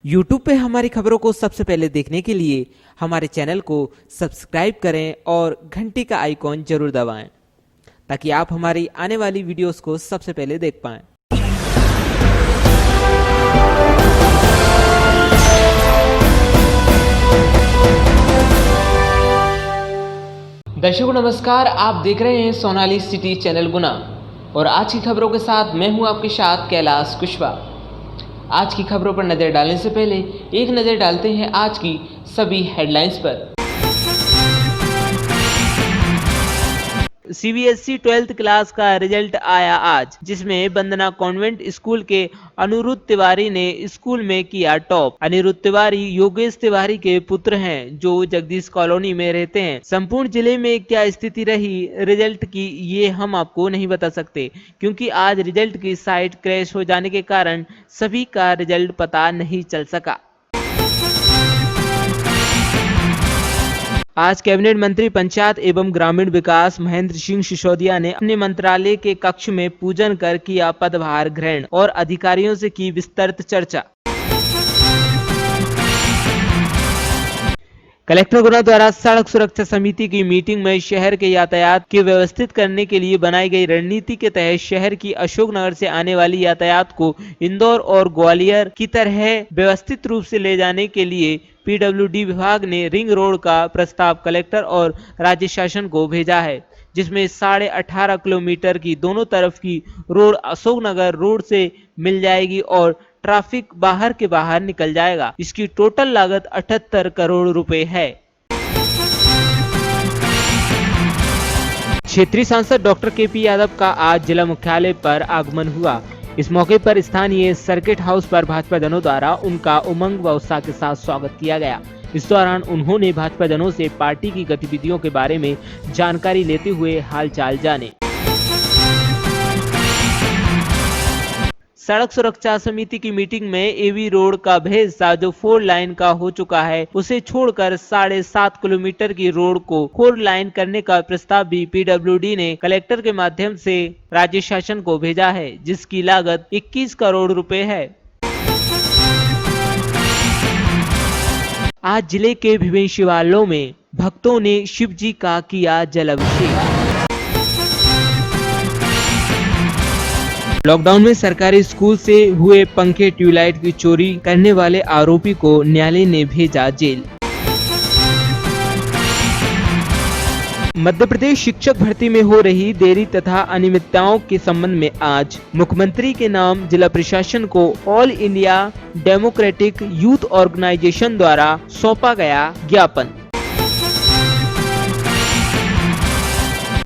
YouTube पे हमारी खबरों को सबसे पहले देखने के लिए हमारे चैनल को सब्सक्राइब करें और घंटी का आइकॉन जरूर दबाएं ताकि आप हमारी आने वाली वीडियोस को सबसे पहले देख पाएं। दर्शकों नमस्कार, आप देख रहे हैं सोनाली सिटी चैनल गुना और आज की खबरों के साथ मैं हूं आपके साथ कैलाश कुशवाहा। आज की खबरों पर नजर डालने से पहले एक नजर डालते हैं आज की सभी हेडलाइंस पर। सीबीएसई 12th क्लास का रिजल्ट आया आज, जिसमें वंदना कॉन्वेंट स्कूल के अनिरुद्ध तिवारी ने स्कूल में किया टॉप। अनिरुद्ध तिवारी योगेश तिवारी के पुत्र हैं जो जगदीश कॉलोनी में रहते हैं। संपूर्ण जिले में क्या स्थिति रही रिजल्ट की ये हम आपको नहीं बता सकते, क्योंकि आज रिजल्ट की साइट क्रैश हो जाने के कारण सभी का रिजल्ट पता नहीं चल सका। आज कैबिनेट मंत्री पंचायत एवं ग्रामीण विकास महेंद्र सिंह सिसोदिया ने अपने मंत्रालय के कक्ष में पूजन कर किया पदभार ग्रहण और अधिकारियों से की विस्तृत चर्चा। कलेक्टर गुना द्वारा सड़क सुरक्षा समिति की मीटिंग में शहर के यातायात के व्यवस्थित करने के लिए बनाई गई रणनीति के तहत शहर की अशोकनगर से आने वाली यातायात को इंदौर और ग्वालियर की तरह व्यवस्थित रूप से ले जाने के लिए पीडब्ल्यूडी विभाग ने रिंग रोड का प्रस्ताव कलेक्टर और राज्य शासन को भेजा है, जिसमें 18.5 किलोमीटर की दोनों तरफ की रोड अशोकनगर रोड से मिल जाएगी और ट्रैफिक बाहर के बाहर निकल जाएगा। इसकी टोटल लागत 78 करोड़ रुपए है। क्षेत्रीय सांसद डॉक्टर केपी यादव का आज जिला मुख्यालय पर आगमन हुआ। इस मौके पर स्थानीय सर्किट हाउस पर भाजपा जनों द्वारा उनका उमंग व उत्साह के साथ स्वागत किया गया। इस दौरान उन्होंने भाजपा जनों से पार्टी की गतिविधियों के बारे में जानकारी लेते हुए हालचाल जाने। सड़क सुरक्षा समिति की मीटिंग में एवी रोड का हिस्सा जो 4 लाइन का हो चुका है उसे छोड़कर 7.5 किलोमीटर की रोड को 4 लाइन करने का प्रस्ताव भी पीडब्ल्यूडी ने कलेक्टर के माध्यम से राज्य शासन को भेजा है, जिसकी लागत 21 करोड़ रुपए है। आज जिले के विभिन्न शिवालयों में भक्तों ने शिव जी का किया जलाभिषेक। लॉकडाउन में सरकारी स्कूल से हुए पंखे ट्यूबलाइट की चोरी करने वाले आरोपी को न्यायालय ने भेजा जेल। मध्य प्रदेश शिक्षक भर्ती में हो रही देरी तथा अनियमितताओं के संबंध में आज मुख्यमंत्री के नाम जिला प्रशासन को all India democratic youth organisation द्वारा सौंपा गया ज्ञापन।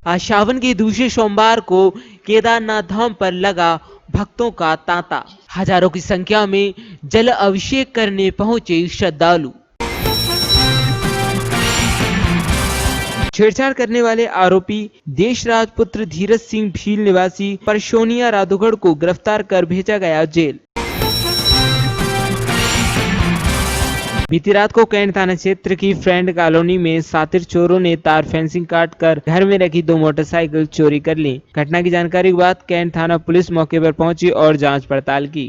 आज सावन के दूसरे सोमवार को केदारनाथ धाम पर लगा भक्तों का तांता। हजारों की संख्या में जल अभिषेक करने पहुंचे श्रद्धालु। छेड़छाड़ करने वाले आरोपी देशराज पुत्र धीरज सिंह भील निवासी परसोनिया राधौगढ़ को गिरफ्तार कर भेजा गया जेल। बीती रात को कैंट थाना क्षेत्र की फ्रेंड कॉलोनी में शातिर चोरों ने तार फेंसिंग काट कर घर में रखी 2 मोटरसाइकिल चोरी कर ली। घटना की जानकारी के बाद कैंट थाना पुलिस मौके पर पहुंची और जांच पड़ताल की।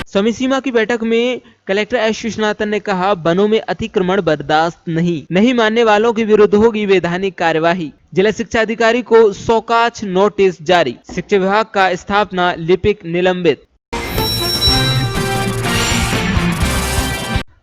समिति सीमा की बैठक में कलेक्टर एस विश्वनाथन ने कहा, वनों में अतिक्रमण बर्दाश्त नहीं मानने वालों के विरुद्ध होगी वैधानिक कार्यवाही। जिला शिक्षा अधिकारी को शौकाज नोटिस जारी। शिक्षा विभाग का स्थापना लिपिक निलंबित।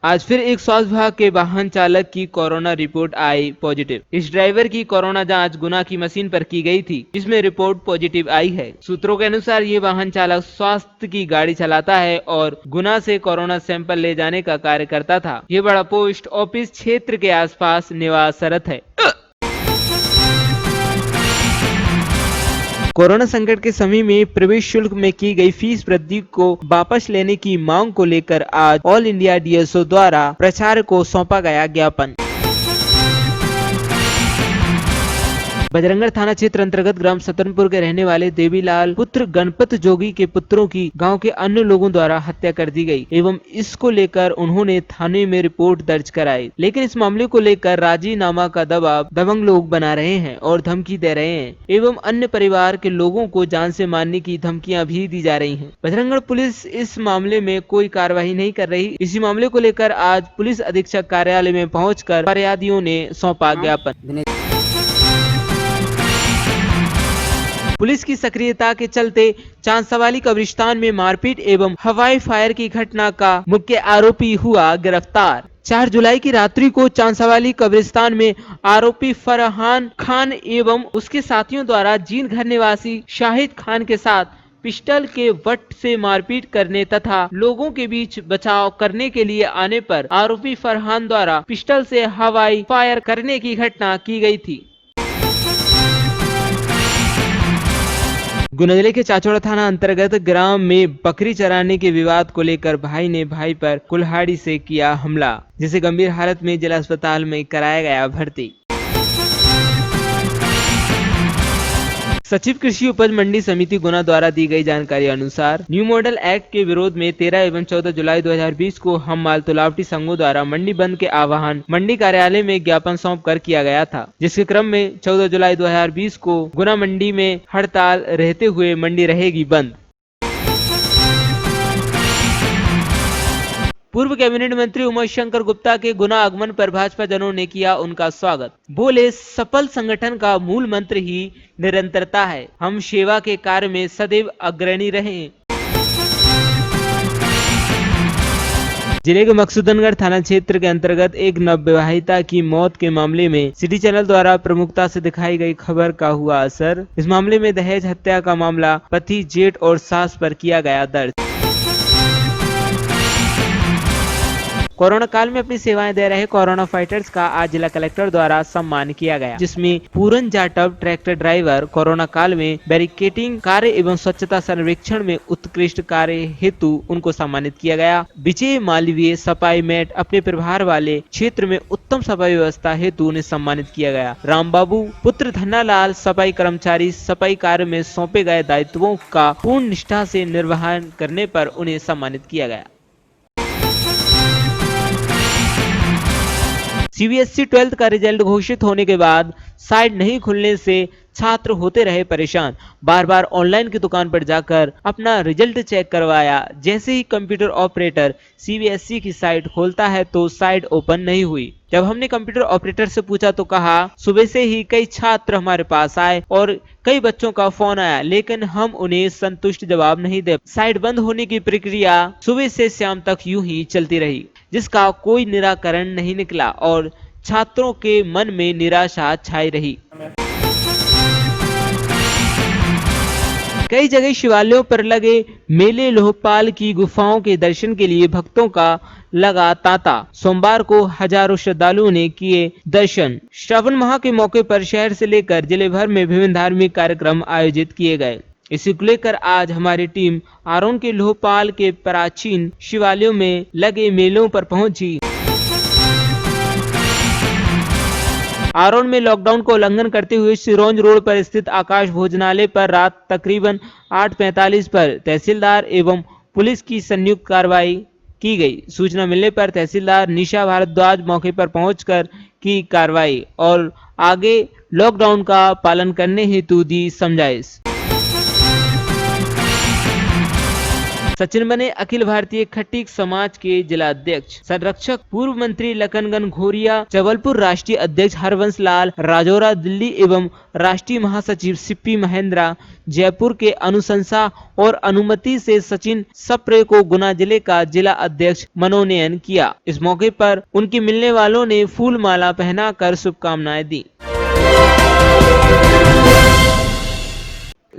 आज फिर एक स्वास्थ्य विभाग के वाहन चालक की कोरोना रिपोर्ट आई पॉजिटिव। इस ड्राइवर की कोरोना जांच गुना की मशीन पर की गई थी, जिसमें रिपोर्ट पॉजिटिव आई है। सूत्रों के अनुसार ये वाहन चालक स्वास्थ्य की गाड़ी चलाता है और गुना से कोरोना सैंपल ले जाने का कार्य करता था। ये बड़ा पोस्ट ऑफिस क्षेत्र के आसपास निवासरत है। कोरोना संकट के समय में प्रवेश शुल्क में की गई फीस वृद्धि को वापस लेने की मांग को लेकर आज ऑल इंडिया डीएसओ द्वारा प्राचार्य को सौंपा गया ज्ञापन। बजरंगगढ़ थाना क्षेत्र अंतर्गत ग्राम सतनपुर के रहने वाले देवीलाल पुत्र गणपत जोगी के पुत्रों की गांव के अन्य लोगों द्वारा हत्या कर दी गई एवं इसको लेकर उन्होंने थाने में रिपोर्ट दर्ज कराई। लेकिन इस मामले को लेकर राजीनामा का दबाव दबंग लोग बना रहे हैं और धमकी दे रहे हैं एवं अन्य परिवार के लोगों को जान से मारने की धमकियां भी दी जा रही हैं। बजरंगगढ़ पुलिस इस मामले में कोई कार्रवाई नहीं कर रही। इसी मामले को लेकर आज पुलिस अधीक्षक कार्यालय में पहुंचकर फरियादियों ने सौंपा ज्ञापन। पुलिस की सक्रियता के चलते चांदसवाली कब्रिस्तान में मारपीट एवं हवाई फायर की घटना का मुख्य आरोपी हुआ गिरफ्तार। 4 जुलाई की रात्रि को चांदसवाली कब्रिस्तान में आरोपी फरहान खान एवं उसके साथियों द्वारा जीन घर निवासी शाहिद खान के साथ पिस्टल के वट से मारपीट करने तथा लोगों के बीच बचाव करने के लिए आने पर आरोपी फरहान द्वारा पिस्टल से हवाई फायर करने की घटना की गई थी। गुना जिले के चाचौड़ा थाना अंतर्गत ग्राम में बकरी चराने के विवाद को लेकर भाई ने भाई पर कुल्हाड़ी से किया हमला, जिसे गंभीर हालत में जिला अस्पताल में कराया गया भर्ती। सचिव कृषि उपज मंडी समिति गुना द्वारा दी गई जानकारी अनुसार न्यू मॉडल एक्ट के विरोध में 13 एवं 14 जुलाई 2020 को हम माल तुलावटी संघों द्वारा मंडी बंद के आह्वान मंडी कार्यालय में ज्ञापन सौंप कर किया गया था, जिसके क्रम में 14 जुलाई 2020 को गुना मंडी में हड़ताल रहते हुए मंडी रहेगी बंद। पूर्व कैबिनेट मंत्री उमाशंकर गुप्ता के गुना आगमन पर भाजपा जनों ने किया उनका स्वागत। बोले, सफल संगठन का मूल मंत्र ही निरंतरता है। हम सेवा के कार्य में सदैव अग्रणी रहे। जिले के मकसूदनगढ़ थाना क्षेत्र के अंतर्गत एक नवविवाहिता की मौत के मामले में सिटी चैनल द्वारा प्रमुखता से दिखाई गई खबर का हुआ असर। इस मामले में दहेज हत्या का मामला पति, जेठ और सास पर किया गया दर्ज। कोरोना काल में अपनी सेवाएं दे रहे कोरोना फाइटर्स का आज जिला कलेक्टर द्वारा सम्मान किया गया, जिसमें पूरन जाटव ट्रैक्टर ड्राइवर कोरोना काल में बैरिकेडिंग कार्य एवं स्वच्छता सर्वेक्षण में उत्कृष्ट कार्य हेतु उनको सम्मानित किया गया। विजय मालवीय सफाई मेट अपने प्रभार वाले क्षेत्र में उत्तम सफाई व्यवस्था हेतु उन्हें सम्मानित किया गया। राम बाबू पुत्र धन्नालाल सफाई कर्मचारी सफाई कार्य में सौंपे गए दायित्वों का पूर्ण निष्ठा से निर्वहन करने पर उन्हें सम्मानित किया गया। सीबीएसई 12th का रिजल्ट घोषित होने के बाद साइट नहीं खुलने से छात्र होते रहे परेशान। बार बार ऑनलाइन की दुकान पर जाकर अपना रिजल्ट चेक करवाया। जैसे ही कंप्यूटर ऑपरेटर सीबीएसई की साइट खोलता है तो साइट ओपन नहीं हुई। जब हमने कंप्यूटर ऑपरेटर से पूछा तो कहा, सुबह से ही कई छात्र हमारे पास आए और कई बच्चों का फोन आया, लेकिन हम उन्हें संतुष्ट जवाब नहीं दे। साइट बंद होने की प्रक्रिया सुबह से शाम तक यूं ही चलती रही, जिसका कोई निराकरण नहीं निकला और छात्रों के मन में निराशा छाई रही। कई जगह शिवालयों पर लगे मेले लोहपाल की गुफाओं के दर्शन के लिए भक्तों का लगा तांता। सोमवार को हजारों श्रद्धालुओं ने किए दर्शन। श्रावण माह के मौके पर शहर से लेकर जिले भर में विभिन्न धार्मिक कार्यक्रम आयोजित किए गए। इसी को लेकर आज हमारी टीम आरोन के लोहपाल के प्राचीन शिवालयों में लगे मेलों पर पहुंची। आरोन में लॉकडाउन को उल्लंघन करते हुए सिरोंज रोड पर स्थित आकाश भोजनालय पर रात तकरीबन 8:45 पर तहसीलदार एवं पुलिस की संयुक्त कार्रवाई की गई। सूचना मिलने पर तहसीलदार निशा भारद्वाज मौके पर पहुंचकर की कार्रवाई और आगे लॉकडाउन का पालन करने हेतु दी समझाइश। सचिन बने अखिल भारतीय खट्टिक समाज के जिला अध्यक्ष। संरक्षक पूर्व मंत्री लखनगन घोरिया, जबलपुर राष्ट्रीय अध्यक्ष हरवंश लाल राजौरा दिल्ली एवं राष्ट्रीय महासचिव सिप्पी महेंद्रा जयपुर के अनुशंसा और अनुमति से सचिन सप्रे को गुना जिले का जिला अध्यक्ष मनोनयन किया। इस मौके पर उनकी मिलने वालों ने फूल माला पहनाकर शुभकामनाएं दी।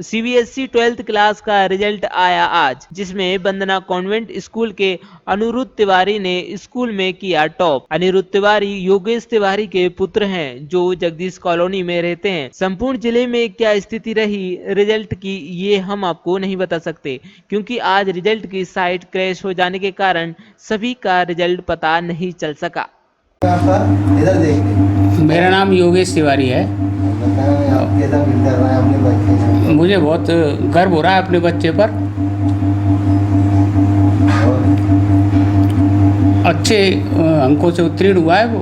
सीबीएसई 12th क्लास का रिजल्ट आया आज, जिसमें वंदना कॉन्वेंट स्कूल के अनिरुद्ध तिवारी ने स्कूल में किया टॉप। अनिरुद्ध तिवारी योगेश तिवारी के पुत्र हैं, जो जगदीश कॉलोनी में रहते हैं। संपूर्ण जिले में क्या स्थिति रही रिजल्ट की, ये हम आपको नहीं बता सकते, क्योंकि आज रिजल्ट की साइट क्रैश हो जाने के कारण सभी का रिजल्ट पता नहीं चल सका। मेरा नाम योगेश तिवारी है कैसा फील कर रहा है अपने बच्चे से? मुझे बहुत गर्व हो रहा है अपने बच्चे पर। और अच्छे अंकों से उत्तीर्ण हुआ है वो,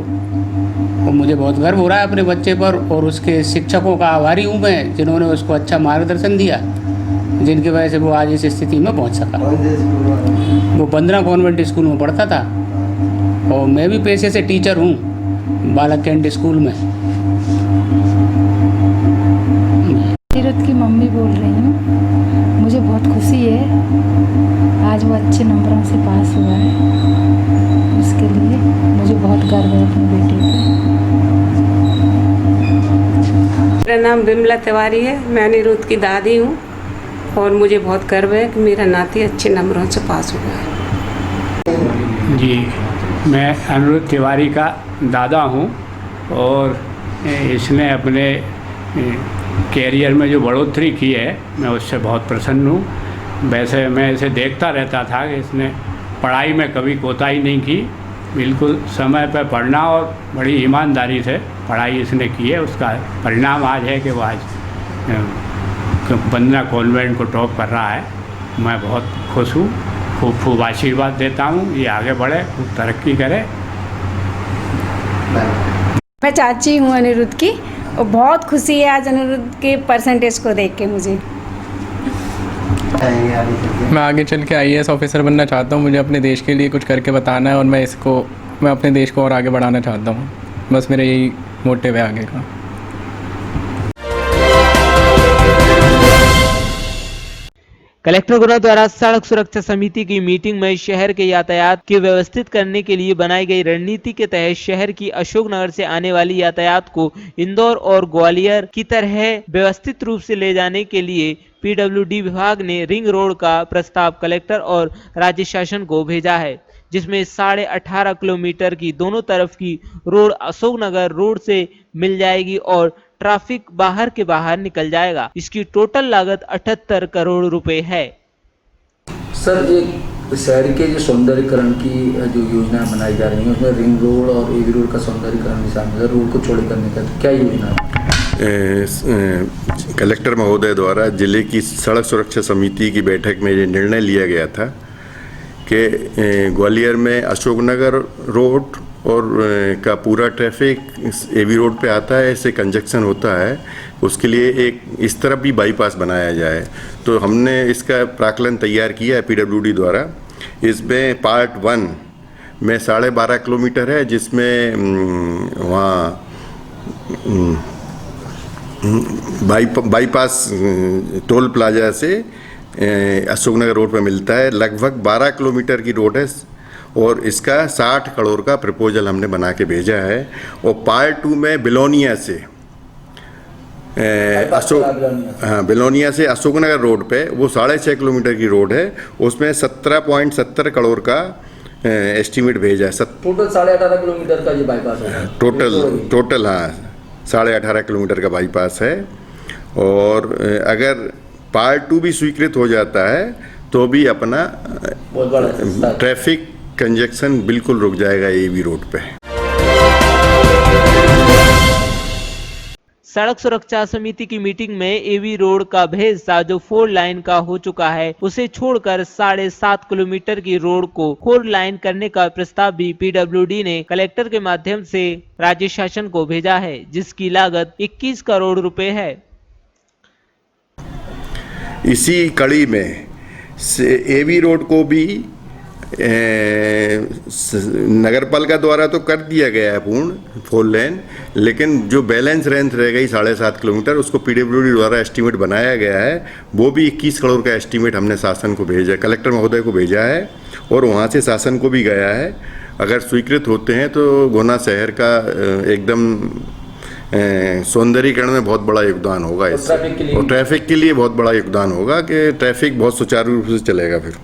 और मुझे बहुत गर्व हो रहा है अपने बच्चे पर, और उसके शिक्षकों का आभारी हूँ मैं, जिन्होंने उसको अच्छा मार्गदर्शन दिया, जिनकी वजह से वो आज इस स्थिति में पहुँच सका। कौन से स्कूल में? वो बंदना कॉन्वेंट स्कूल में पढ़ता था, और मैं भी पेशे से टीचर हूँ बालक कैंट स्कूल में। अनिरुद्ध की मम्मी बोल रही हूँ। मुझे बहुत खुशी है, आज वो अच्छे नंबरों से पास हुआ है, उसके लिए मुझे बहुत गर्व है अपने बेटे पर। मेरा नाम बिमला तिवारी है, मैं अनिरुद्ध की दादी हूँ और मुझे बहुत गर्व है कि मेरा नाती अच्छे नंबरों से पास हुआ है। जी, मैं अनिरुद्ध तिवारी का दादा हूँ, और इसने अपने कैरियर में जो बढ़ोतरी की है, मैं उससे बहुत प्रसन्न हूँ। वैसे मैं इसे देखता रहता था कि इसने पढ़ाई में कभी कोताही नहीं की, बिल्कुल समय पर पढ़ना और बड़ी ईमानदारी से पढ़ाई इसने की है। उसका परिणाम आज है कि वो आज बंदना कॉन्वेंट को टॉप कर रहा है। मैं बहुत खुश हूँ, खूब खूब आशीर्वाद देता हूँ, ये आगे बढ़े, खूब तरक्की करे। मैं चाची हूँ अनिरुद्ध की, और बहुत खुशी है आज अनिरुद्ध के परसेंटेज को देख के मुझे। चाहेंगे आगे चल के? मैं आगे चल के आईएएस ऑफिसर बनना चाहता हूँ। मुझे अपने देश के लिए कुछ करके बताना है, और मैं अपने देश को और आगे बढ़ाना चाहता हूँ। बस मेरा यही मोटिव है आगे का। कलेक्टर गुना द्वारा सड़क सुरक्षा समिति की मीटिंग में शहर के यातायात के व्यवस्थित करने के लिए बनाई गई रणनीति के तहत शहर की अशोकनगर से आने वाली यातायात को इंदौर और ग्वालियर की तरह व्यवस्थित रूप से ले जाने के लिए पीडब्ल्यूडी विभाग ने रिंग रोड का प्रस्ताव कलेक्टर और राज्य शासन को भेजा है, जिसमें 18.5 किलोमीटर की दोनों तरफ की रोड अशोकनगर रोड से मिल जाएगी और ट्रैफिक बाहर के बाहर निकल जाएगा। इसकी टोटल लागत 78 करोड़ रुपए है। सर, ये शहर के जो सौंदर्यीकरण की जो योजनाएं बनाई जा रही हैं, उसमें रिंग रोड और एवी रोड का सौंदर्यीकरण भी शामिल है। रोड को चौड़े करने का क्या योजना है? कलेक्टर महोदय द्वारा जिले की सड़क सुरक्षा समिति की बैठक में ये निर्णय लिया गया था कि ग्वालियर में अशोकनगर रोड और का पूरा ट्रैफिक एवी रोड पे आता है, इससे कंजक्शन होता है, उसके लिए एक इस तरफ भी बाईपास बनाया जाए। तो हमने इसका प्राक्कलन तैयार किया है पीडब्ल्यूडी द्वारा। इसमें पार्ट 1 में 12.5 किलोमीटर है, जिसमें वहाँ बाईपास टोल प्लाजा से अशोकनगर रोड पर मिलता है। लगभग 12 किलोमीटर की रोड है, और इसका 60 करोड़ का प्रपोजल हमने बना के भेजा है। और पार्ट 2 में बिलोनिया से बिलोनिया से अशोकनगर रोड पे वो 6.5 किलोमीटर की रोड है, उसमें 17.70 करोड़ का एस्टीमेट भेजा है। टोटल 18.5 किलोमीटर का ये बाईपास है। टोटल हाँ 18.5 किलोमीटर का बाईपास है। और अगर पार्ट 2 भी स्वीकृत हो जाता है तो भी अपना बहुत बड़ा ट्रैफिक कंजक्शन बिल्कुल रुक जाएगा एवी रोड पे। सड़क सुरक्षा समिति की मीटिंग में एवी रोड का हिस्सा जो 4 लाइन का हो चुका है, उसे छोड़कर 7.5 किलोमीटर की रोड को 4 लाइन करने का प्रस्ताव भी पीडब्ल्यूडी ने कलेक्टर के माध्यम से राज्य शासन को भेजा है, जिसकी लागत 21 करोड़ रुपए है। इसी कड़ी में एवी रोड को भी नगरपालिका द्वारा तो कर दिया गया है पूर्ण 4 लेन, लेकिन जो बैलेंस रेंथ रह गई 7.5 किलोमीटर, उसको पीडब्ल्यूडी द्वारा एस्टीमेट बनाया गया है। वो भी 21 करोड़ का एस्टीमेट हमने शासन को भेजा, कलेक्टर महोदय को भेजा है, और वहाँ से शासन को भी गया है। अगर स्वीकृत होते हैं तो गुना शहर का एकदम सौंदर्यीकरण में बहुत बड़ा योगदान होगा इससे, और ट्रैफिक के लिए बहुत बड़ा योगदान होगा कि ट्रैफिक बहुत सुचारू रूप से चलेगा। फिर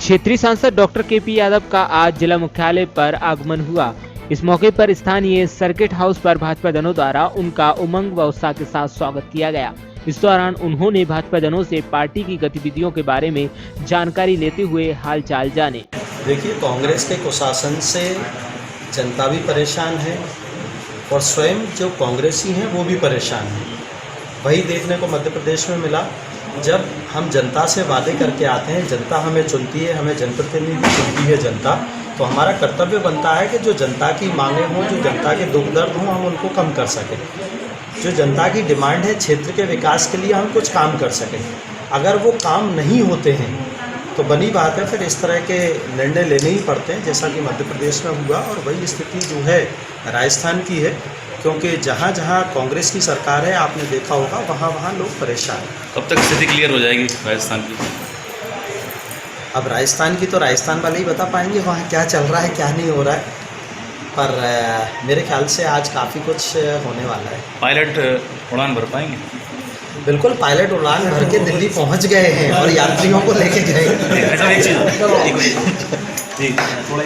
क्षेत्रीय सांसद डॉक्टर केपी यादव का आज जिला मुख्यालय पर आगमन हुआ। इस मौके पर स्थानीय सर्किट हाउस पर भाजपा जनों द्वारा उनका उमंग व उत्साह के साथ स्वागत किया गया। इस दौरान उन्होंने भाजपा जनों से पार्टी की गतिविधियों के बारे में जानकारी लेते हुए हालचाल जाने। देखिए, कांग्रेस के कुशासन से जनता भी परेशान है और स्वयं जो कांग्रेसी हैं वो भी परेशान हैं। वही देखने को मध्य प्रदेश में मिला। जब हम जनता से वादे करके आते हैं, जनता हमें चुनती है, हमें जनप्रतिनिधि चुनती है जनता, तो हमारा कर्तव्य बनता है कि जो जनता की मांगें हों, जो जनता के दुख दर्द हों, हम उनको कम कर सकें। जो जनता की डिमांड है क्षेत्र के विकास के लिए हम कुछ काम कर सकें। अगर वो काम नहीं होते हैं तो बनी बात है फिर इस तरह के निर्णय लेने ही पड़ते हैं, जैसा कि मध्य प्रदेश में हुआ। और वही स्थिति जो है राजस्थान की है, क्योंकि जहाँ जहाँ कांग्रेस की सरकार है आपने देखा होगा वहाँ वहाँ लोग परेशान हैं। कब तक स्थिति क्लियर हो जाएगी राजस्थान की? अब राजस्थान की तो राजस्थान वाले ही बता पाएंगे वहाँ क्या चल रहा है क्या नहीं हो रहा है, पर मेरे ख्याल से आज काफ़ी कुछ होने वाला है। पायलट उड़ान भर पाएंगे? बिल्कुल, पायलट उड़ान भर के दिल्ली पहुँच गए हैं और यात्रियों को लेके गए। अच्छा, एक चीज़ थोड़ा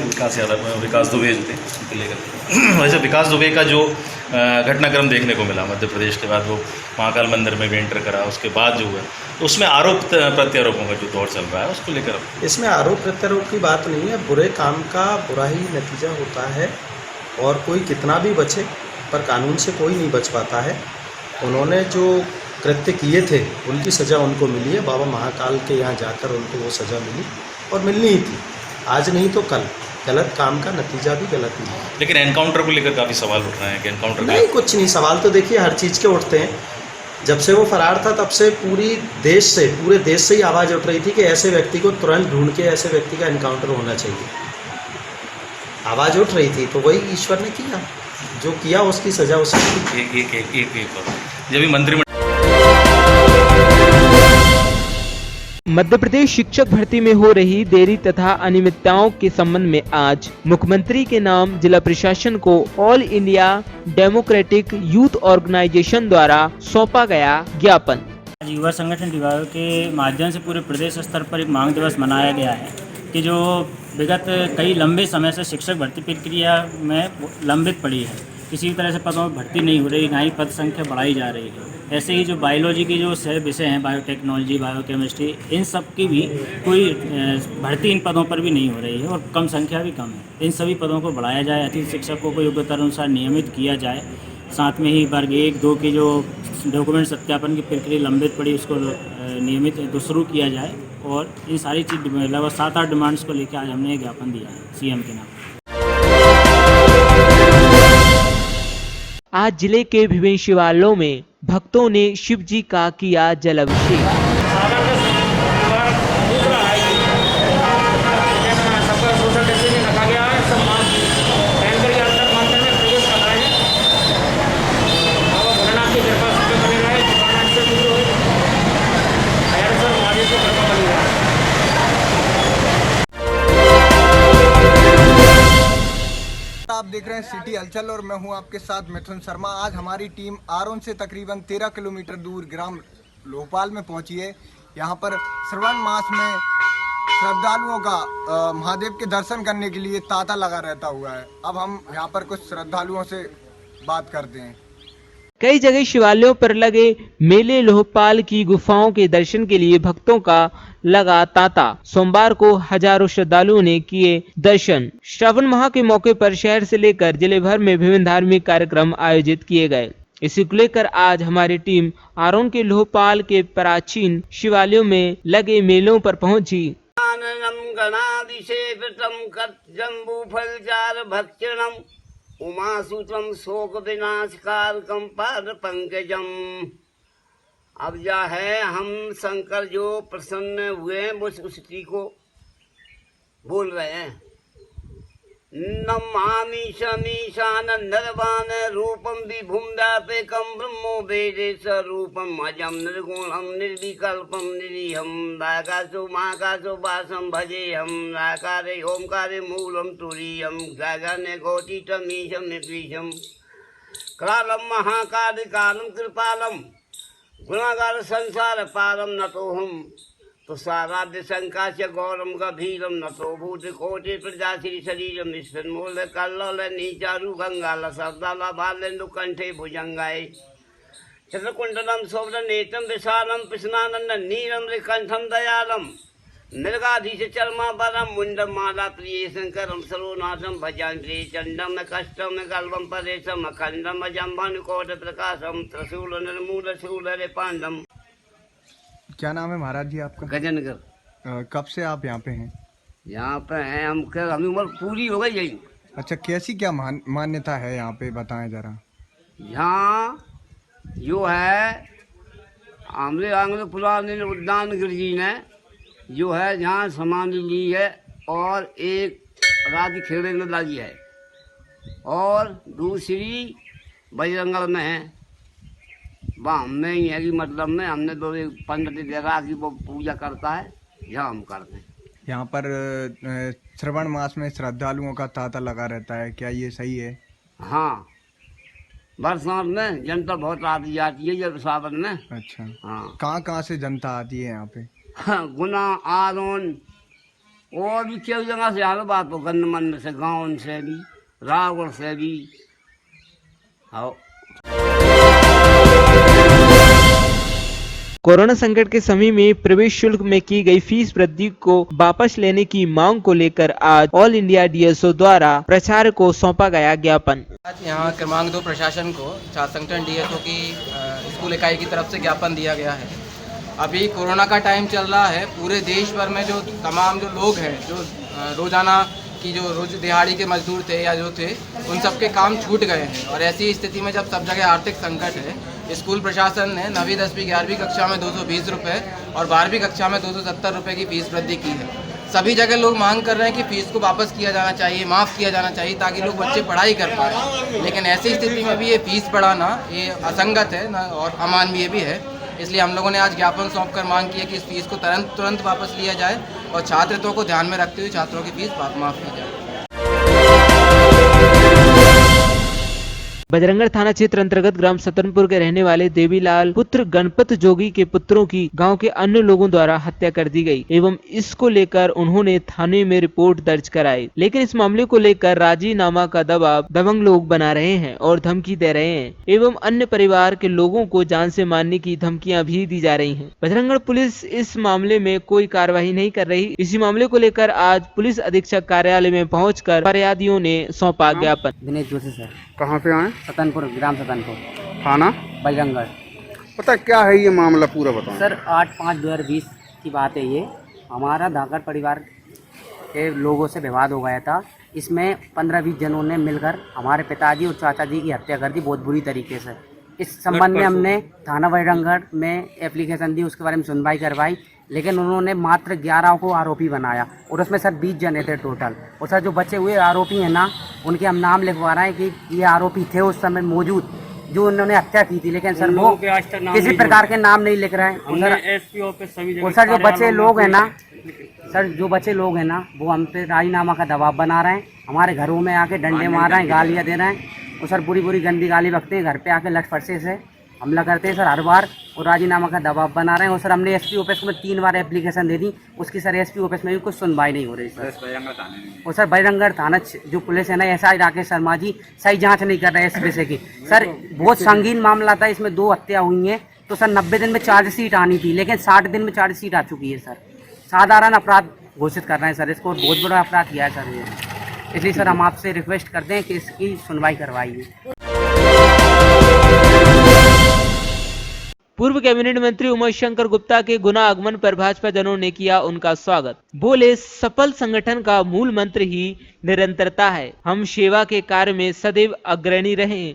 विकास दुबे लेकर वैसे विकास दुबे का जो घटनाक्रम देखने को मिला मध्य प्रदेश के बाद, वो महाकाल मंदिर में भी एंटर करा, उसके बाद जो है तो उसमें आरोप प्रत्यारोपों का जो दौर चल रहा है उसको लेकर इसमें आरोप प्रत्यारोप की बात नहीं है। बुरे काम का बुरा ही नतीजा होता है और कोई कितना भी बचे पर कानून से कोई नहीं बच पाता है। उन्होंने जो कृत्य किए थे उनकी सज़ा उनको मिली है। बाबा महाकाल के यहाँ जाकर उनको वो सज़ा मिली और मिलनी ही थी, आज नहीं तो कल। गलत काम का नतीजा भी गलत ही है। लेकिन एनकाउंटर को लेकर काफ़ी सवाल उठ रहे हैं कि एनकाउंटर नहीं, कुछ नहीं सवाल तो देखिए हर चीज़ के उठते हैं। जब से वो फरार था तब से पूरे देश से ही आवाज़ उठ रही थी कि ऐसे व्यक्ति को तुरंत ढूंढ के ऐसे व्यक्ति का एनकाउंटर होना चाहिए। आवाज़ उठ रही थी तो वही ईश्वर ने किया, जो किया उसकी सज़ा उसकी। जब मंत्रिमंडल मध्य प्रदेश शिक्षक भर्ती में हो रही देरी तथा अनियमितताओं के संबंध में आज मुख्यमंत्री के नाम जिला प्रशासन को all India democratic youth organisation द्वारा सौंपा गया ज्ञापन। युवा संगठन विभाग के माध्यम से पूरे प्रदेश स्तर पर एक मांग दिवस मनाया गया है कि जो विगत कई लंबे समय से शिक्षक भर्ती प्रक्रिया में लंबित पड़ी है, किसी भी तरह से पदों में भर्ती नहीं हो रही, ना ही पद संख्या बढ़ाई जा रही है। ऐसे ही जो बायोलॉजी की जो विषय हैं, बायोटेक्नोलॉजी, बायोकेमिस्ट्री, इन सब की भी कोई भर्ती इन पदों पर भी नहीं हो रही है और कम संख्या भी कम है। इन सभी पदों को बढ़ाया जाए, अतिथि शिक्षकों को योग्यता अनुसार नियमित किया जाए। साथ में ही वर्ग 1, 2 की जो डॉक्यूमेंट सत्यापन की प्रक्रिया लंबित पड़ी उसको नियमित शुरू किया जाए। और इन सारी चीज़ लगभग 7-8 डिमांड्स को लेकर आज हमने ज्ञापन दिया है सीएम के नाम। आज जिले के विभिन्न शिवालयों में भक्तों ने शिव जी का किया जलाभिषेक। आप देख रहे हैं सिटी हलचल और मैं हूं आपके साथ मिथुन शर्मा। आज हमारी टीम आरोन से तकरीबन 13 किलोमीटर दूर ग्राम लोहपाल में पहुंची है। यहां पर श्रावण मास में श्रद्धालुओं का महादेव के दर्शन करने के लिए तांता लगा रहता हुआ है। अब हम यहां पर कुछ श्रद्धालुओं से बात करते हैं। कई जगह शिवालयों पर लगे मेले लोहपाल की गुफाओं के दर्शन के लिए भक्तों का लगा तांता। सोमवार को हजारों श्रद्धालुओं ने किए दर्शन। श्रावण माह के मौके पर शहर से लेकर जिले भर में विभिन्न धार्मिक कार्यक्रम आयोजित किए गए। इसी को लेकर आज हमारी टीम आरोन के लोहपाल के प्राचीन शिवालयों में लगे मेलों पर पहुंची। उमासुतम शोक विनाशकारकम पाद पंकजम। अब जा है हम शंकर जो प्रसन्न हुए हैं वो उसी को बोल रहे हैं। नमामि शमीशान नरवान रूपम विभुम व्यापकम ब्रह्मो वेदे स्वरूपम अजम निर्गुणम निर्विकल्पम निरीहम राकाशो महाकाशो वासम भजेहम राकारे ओंकारे मूलम तुरीयम गगने गोटितमीशम निर्विशम कालम महाकाल कालम कृपालम गुणागार संसार पारम नतोहम तो साराध्य शंका से गौरम गभीरम न तो भूत कोटि प्रजाश्री शरीरम विष्णुमूल कल्लोल नीचारु गंगाल शब्दाल बालेन्दु कंठे भुजंगाय चत्रकुंडलम शोभन नेत्रम विशालम कृष्णानंद नीरम कंठम दयालम मृगाधीश चर्मा बरम मुंडम माला प्रिय शंकरम सर्वनाथम भजन प्रिय चंडम कष्टम गल्वम परेशम अखंडम अजम्बन कोट प्रकाशम त्रिशूल निर्मूल शूल रे पांडम। क्या नाम है महाराज जी आपका? गजनगर। कब से आप यहाँ पे हैं? यहाँ पे हैं हम, हमें उम्र पूरी हो गई यही। अच्छा, कैसी क्या मान्यता है यहाँ पे, बताएं जरा। यहाँ जो है आमले आंगले पुराने उद्यान गिरजी ने जो है यहाँ समाधि ली है और एक रात खेड़े में लगी है और दूसरी बजरंगल में है। वहाँ हमने ही है कि मतलब में हमने तो एक पंडित देखा कि वो पूजा करता है, यहाँ हम करते हैं। यहाँ पर श्रवण मास में श्रद्धालुओं का तांता लगा रहता है, क्या ये सही है? हाँ, बरसात में जनता बहुत आती जाती है जब सावन में। अच्छा, हाँ। कहाँ से जनता आती है यहाँ पे? हाँ, गुना आरोन और भी कई जगह से हाल बात हो, गन्नमंड से, गाँव से भी, रावगढ़ से भी। हाँ। कोरोना संकट के समय में प्रवेश शुल्क में की गई फीस वृद्धि को वापस लेने की मांग को लेकर आज ऑल इंडिया डीएसओ द्वारा प्रचार को सौंपा गया ज्ञापन। आज यहाँ क्रमांक 2 प्रशासन को छात्र संगठन डीएसओ की स्कूल इकाई की तरफ से ज्ञापन दिया गया है। अभी कोरोना का टाइम चल रहा है, पूरे देश भर में जो तमाम जो लोग हैं जो रोजाना की जो रोज दिहाड़ी के मजदूर थे या जो थे उन सब के काम छूट गए हैं और ऐसी स्थिति में जब सब जगह आर्थिक संकट है, स्कूल प्रशासन ने 9वीं 10वीं 11वीं कक्षा में 220 रुपये और 12वीं कक्षा में 270 रुपये की फीस वृद्धि की है। सभी जगह लोग मांग कर रहे हैं कि फ़ीस को वापस किया जाना चाहिए, माफ़ किया जाना चाहिए ताकि लोग बच्चे पढ़ाई कर पाएँ। लेकिन ऐसी स्थिति में भी ये फ़ीस बढ़ाना ये असंगत है ना और अमानवीय भी है। इसलिए हम लोगों ने आज ज्ञापन सौंपकर मांग की है कि इस फीस को तुरंत वापस लिया जाए और छात्र हितों को ध्यान में रखते हुए छात्रों की फीस माफ़ की जाए। बजरंगगढ़ थाना क्षेत्र अंतर्गत ग्राम सतनपुर के रहने वाले देवीलाल पुत्र गणपत जोगी के पुत्रों की गांव के अन्य लोगों द्वारा हत्या कर दी गई एवं इसको लेकर उन्होंने थाने में रिपोर्ट दर्ज कराई। लेकिन इस मामले को लेकर राजीनामा का दबाव दबंग लोग बना रहे हैं और धमकी दे रहे हैं एवं अन्य परिवार के लोगों को जान से मारने की धमकियां भी दी जा रही हैं। बजरंगगढ़ पुलिस इस मामले में कोई कार्रवाई नहीं कर रही। इसी मामले को लेकर आज पुलिस अधीक्षक कार्यालय में पहुंचकर फरियादियों ने सौंपा ज्ञापन। दिनेश जोशी सर। कहाँ पे आए? सतनपुर, ग्राम सतनपुर, थाना बजरंगगढ़। पता क्या है ये मामला पूरा बताओ सर। 8/5/2020 की बात है ये। हमारा धाकर परिवार के लोगों से विवाद हो गया था। इसमें 15-20 जनों ने मिलकर हमारे पिताजी और चाचा जी की हत्या कर दी बहुत बुरी तरीके से। इस संबंध में हमने थाना बजरंगगढ़ में एप्लीकेशन दी, उसके बारे में सुनवाई करवाई, लेकिन उन्होंने मात्र 11 को आरोपी बनाया और उसमें सर 20 जने थे टोटल। और सर जो बचे हुए आरोपी हैं ना, उनके हम नाम लिखवा रहे हैं कि ये आरोपी थे उस समय मौजूद जो उन्होंने हत्या की थी, लेकिन सर वो किसी प्रकार के नाम नहीं लिख रहे हैं। और सर जो बचे लोग हैं ना, वो हम पे राजीनामा का दबाव बना रहे हैं, हमारे घरों में आके डंडे मार रहे हैं, गालियाँ दे रहे हैं और सर बुरी गंदी गाली बकते हैं, घर पे आके लट फरसे से हमला करते हैं सर हर बार और राजीनामा का दबाव बना रहे हैं। और सर हमने एसपी ऑफिस में 3 बार एप्लीकेशन दे दी, उसकी सर एसपी ऑफिस में भी कुछ सुनवाई नहीं हो रही सर। और सर बजरंगगढ़ थाना जो पुलिस है ना, एसआई राकेश शर्मा जी सही जांच नहीं कर रहे इस विषय की। सर बहुत संगीन मामला था, इसमें 2 हत्या हुई हैं, तो सर 90 दिन में चार्जशीट आनी थी, लेकिन 60 दिन में चार्जशीट आ चुकी है सर। साधारण अपराध घोषित कर रहे हैं सर इसको, बहुत बड़ा अपराध किया है सर ये। इसलिए सर हम आपसे रिक्वेस्ट करते हैं कि इसकी सुनवाई करवाइए। पूर्व कैबिनेट मंत्री उमाशंकर गुप्ता के गुना आगमन पर भाजपा जनों ने किया उनका स्वागत। बोले, सफल संगठन का मूल मंत्र ही निरंतरता है, हम सेवा के कार्य में सदैव अग्रणी रहें।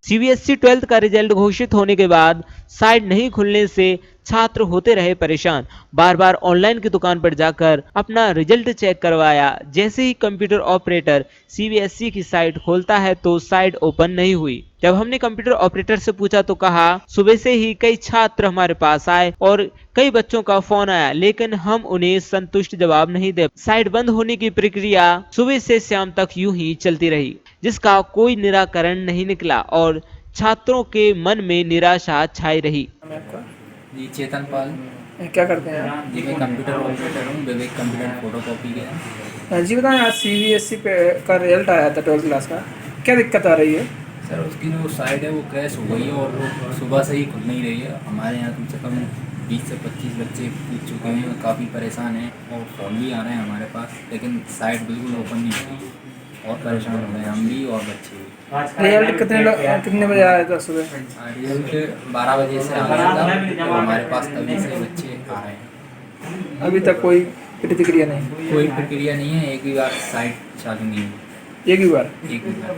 सीबीएसई 12th का रिजल्ट घोषित होने के बाद साइट नहीं खुलने से छात्र होते रहे परेशान। बार बार ऑनलाइन की दुकान पर जाकर अपना रिजल्ट चेक करवाया। जैसे ही कंप्यूटर ऑपरेटर सीबीएसई की साइट खोलता है तो साइट ओपन नहीं हुई। जब हमने कंप्यूटर ऑपरेटर से पूछा तो कहा, सुबह से ही कई छात्र हमारे पास आए और कई बच्चों का फोन आया, लेकिन हम उन्हें संतुष्ट जवाब नहीं दे। साइट बंद होने की प्रक्रिया सुबह से शाम तक यूं ही चलती रही, जिसका कोई निराकरण नहीं निकला और छात्रों के मन में निराशा छाई रही। जी चेतन पाल। क्या करते हैं आप? जी मैं कंप्यूटर ऑपरेटर हूँ, विवेक कंप्यूटर फोटोकॉपी के। जी बताएं, आज सीबीएसई का रिजल्ट आया था 12th क्लास का, क्या दिक्कत आ रही है? सर उसकी जो साइट है वो क्रैश हो गई है और वो सुबह से ही खुल नहीं रही है। हमारे यहाँ कम से कम 20 से 25 बच्चे पूछ चुके हैं, काफ़ी परेशान हैं और फ़ोन भी आ रहे हैं हमारे पास, लेकिन साइट बिल्कुल ओपन नहीं हो रही और परेशान हो गए हम भी और बच्चे भी। रिजल्ट कितने बजे आया था सुबह? रिजल्ट 12 बजे से आ रहा था, तो हमारे पास तभी से बच्चे आ रहे हैं। अभी तक कोई प्रतिक्रिया नहीं? कोई प्रक्रिया नहीं है, एक भी बार साइट चालू नहीं हुई। एक ही बार? एक भी बार।